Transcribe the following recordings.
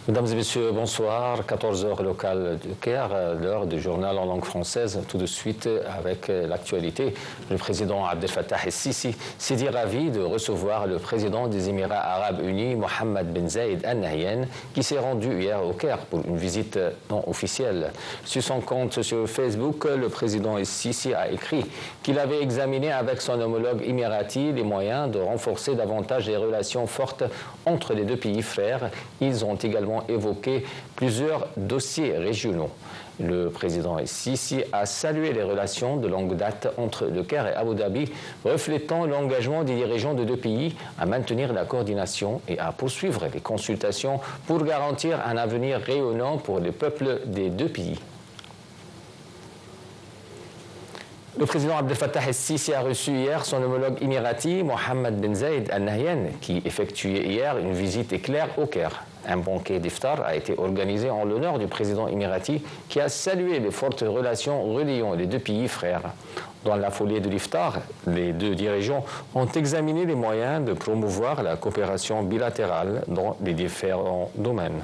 Mesdames et messieurs, bonsoir. 14h locale de Caire, l'heure du journal en langue française. Tout de suite avec l'actualité. Le président Abdel Fattah el-Sisi s'est dit ravi de recevoir le président des Émirats arabes unis, Mohammed Ben Zayed Al Nahyan, qui s'est rendu hier au Caire pour une visite non officielle. Sur son compte sur Facebook, le président el-Sisi a écrit qu'il avait examiné avec son homologue émirati les moyens de renforcer davantage les relations fortes entre les deux pays frères. Ils ont également évoqué plusieurs dossiers régionaux. Le président el-Sisi a salué les relations de longue date entre le Caire et Abu Dhabi, reflétant l'engagement des dirigeants de deux pays à maintenir la coordination et à poursuivre les consultations pour garantir un avenir rayonnant pour les peuples des deux pays. Le président Abdel Fattah el-Sisi a reçu hier son homologue émirati, Mohammed Ben Zayed Al Nahyan, qui effectuait hier une visite éclair au Caire. Un banquet d'iftar a été organisé en l'honneur du président émirati qui a salué les fortes relations reliant les deux pays frères. Dans la foulée de l'iftar, les deux dirigeants ont examiné les moyens de promouvoir la coopération bilatérale dans les différents domaines.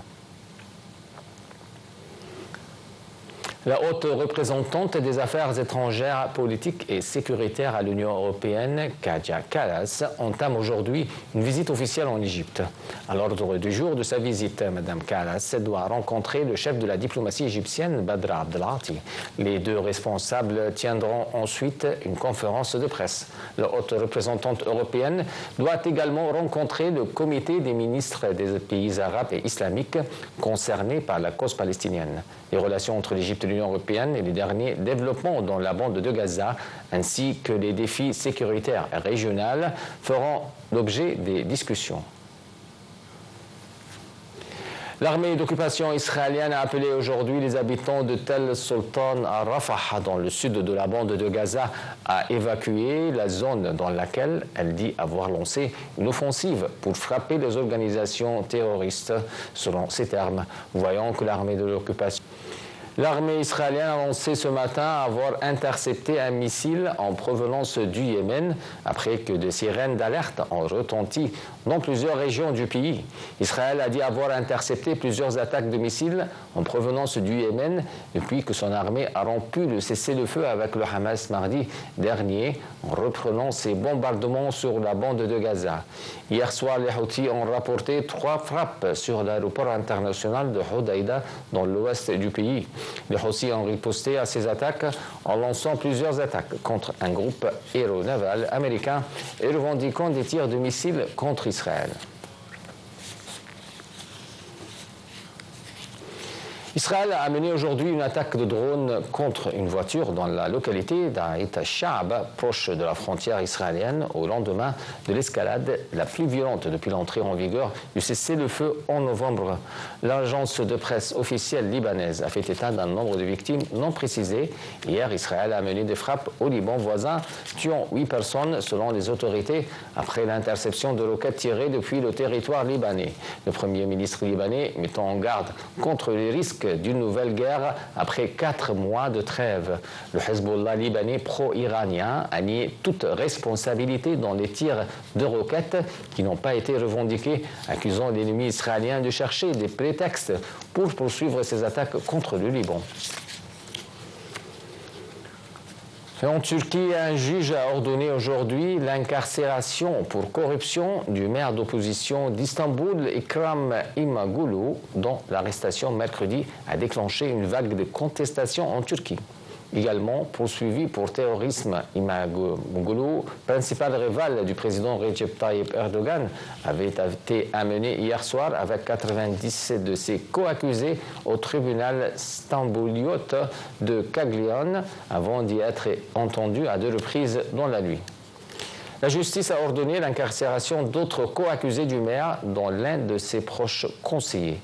La haute représentante des affaires étrangères, politiques et sécuritaires à l'Union européenne, Kaja Kallas, entame aujourd'hui une visite officielle en Égypte. À l'ordre du jour de sa visite, Mme Kallas doit rencontrer le chef de la diplomatie égyptienne, Badr Abdelati. Les deux responsables tiendront ensuite une conférence de presse. La haute représentante européenne doit également rencontrer le comité des ministres des pays arabes et islamiques concernés par la cause palestinienne. Les relations entre l'Égypte et l'Union européenne et les derniers développements dans la bande de Gaza, ainsi que les défis sécuritaires régionaux, feront l'objet des discussions. L'armée d'occupation israélienne a appelé aujourd'hui les habitants de Tel Sultan à Rafah, dans le sud de la bande de Gaza, à évacuer la zone dans laquelle elle dit avoir lancé une offensive pour frapper les organisations terroristes, selon ses termes. Voyons que l'armée de l'occupation... L'armée israélienne a annoncé ce matin avoir intercepté un missile en provenance du Yémen après que des sirènes d'alerte ont retenti dans plusieurs régions du pays. Israël a dit avoir intercepté plusieurs attaques de missiles en provenance du Yémen depuis que son armée a rompu le cessez-le-feu avec le Hamas mardi dernier en reprenant ses bombardements sur la bande de Gaza. Hier soir, les Houthis ont rapporté 3 frappes sur l'aéroport international de Hodeïda dans l'ouest du pays. Les Houthis ont riposté à ces attaques en lançant plusieurs attaques contre un groupe aéronaval américain et revendiquant des tirs de missiles contre Israël. Israël a mené aujourd'hui une attaque de drone contre une voiture dans la localité d'Ait al-Sha'b, proche de la frontière israélienne, au lendemain de l'escalade la plus violente depuis l'entrée en vigueur du cessez-le-feu en novembre. L'agence de presse officielle libanaise a fait état d'un nombre de victimes non précisé. Hier, Israël a mené des frappes au Liban voisin, tuant 8 personnes selon les autorités après l'interception de roquettes tirées depuis le territoire libanais. Le Premier ministre libanais mettant en garde contre les risques d'une nouvelle guerre après 4 mois de trêve. Le Hezbollah libanais pro-iranien a nié toute responsabilité dans les tirs de roquettes qui n'ont pas été revendiqués, accusant l'ennemi israélien de chercher des prétextes pour poursuivre ses attaques contre le Liban. En Turquie, un juge a ordonné aujourd'hui l'incarcération pour corruption du maire d'opposition d'Istanbul, Ekrem İmamoğlu, dont l'arrestation mercredi a déclenché une vague de contestation en Turquie. Également poursuivi pour terrorisme, İmamoğlu, principal rival du président Recep Tayyip Erdogan, avait été amené hier soir avec 97 de ses co-accusés au tribunal stambouliote de Caglione avant d'y être entendu à 2 reprises dans la nuit. La justice a ordonné l'incarcération d'autres co-accusés du maire, dont l'un de ses proches conseillers.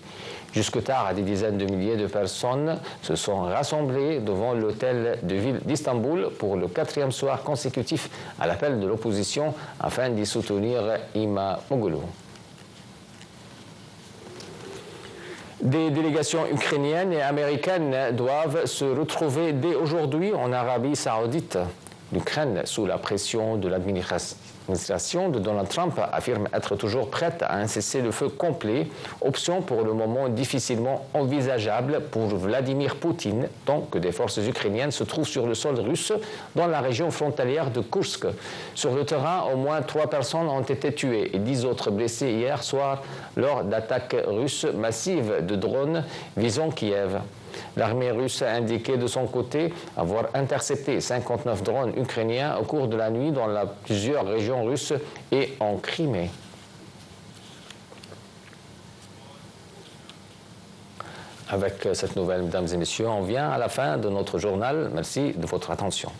Jusque tard, des dizaines de milliers de personnes se sont rassemblées devant l'hôtel de ville d'Istanbul pour le 4e soir consécutif à l'appel de l'opposition afin d'y soutenir İmamoğlu. Des délégations ukrainiennes et américaines doivent se retrouver dès aujourd'hui en Arabie saoudite. L'Ukraine, sous la pression de l'administration L'administration de Donald Trump affirme être toujours prête à un cessez-le-feu complet, option pour le moment difficilement envisageable pour Vladimir Poutine, tant que des forces ukrainiennes se trouvent sur le sol russe dans la région frontalière de Kursk. Sur le terrain, au moins 3 personnes ont été tuées et 10 autres blessées hier soir lors d'attaques russes massives de drones visant Kiev. L'armée russe a indiqué de son côté avoir intercepté 59 drones ukrainiens au cours de la nuit dans plusieurs régions russes et en Crimée. Avec cette nouvelle, mesdames et messieurs, on vient à la fin de notre journal. Merci de votre attention.